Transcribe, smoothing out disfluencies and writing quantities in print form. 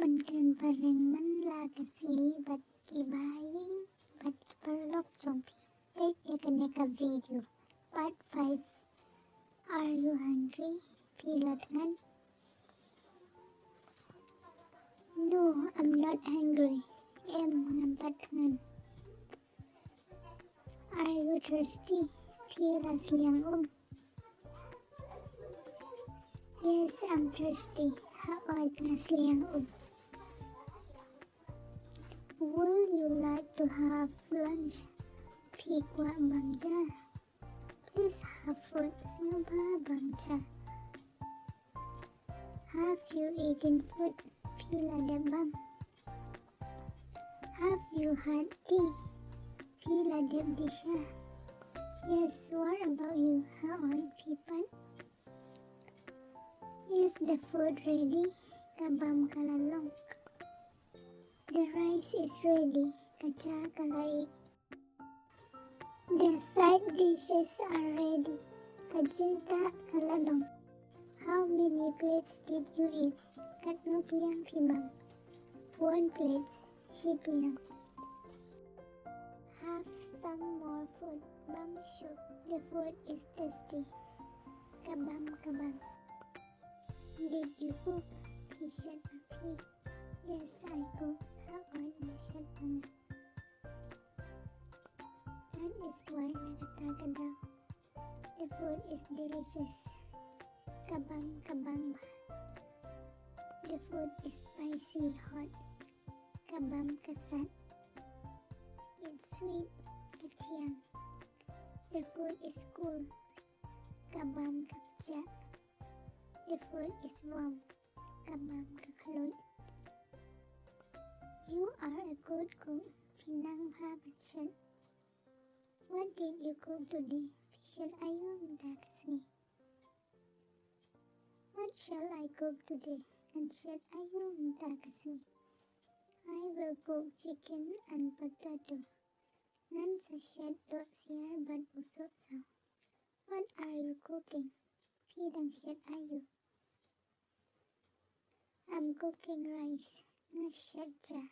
ban krenphareng man laka sngi bat ki bahaing bat ki paralok chompi. Wait a video. Part 5. Are you hungry? Pilatngan. No, I'm not hungry. Ngambatngan. Are you thirsty? Pilas liang. Yes, I'm thirsty. Haod nas liang. Would you like to have lunch? Pikwa bangja. Please have food. Snaba bangja. Have you eaten food? Pila debam. Have you had tea? Pila deb disha. Yes, what about you? Haod pipan? Is the food ready? Kabam kalalong. The rice is ready. Kacha kalai. The side dishes are ready. Kajinta kalalong. How many plates did you eat? Katno piang pibang. 1 plate. Shipiang. Have some more food. Bam shook. The food is tasty. Kabam kabam. Did you cook? He shut up here. Yes, I cooked. How on the shut up? That is why nakatagadaw. The food is delicious. Kabang kabang ba. The food is spicy hot. Kabam kasat. It's sweet. Kachiang. The food is cool. Kabam kapcha. The food is warm. Kabam kaklot. You are a good cook. Pinang bhabatchan. What did you cook today? Fishal ayum dakasni. What shall I cook today? Anshat ayum dakasni. I will cook chicken and potato. Nan sashat dot siar bat usok sao. What are you cooking? Pidang shat ayu. I'm cooking rice. Nashat ja.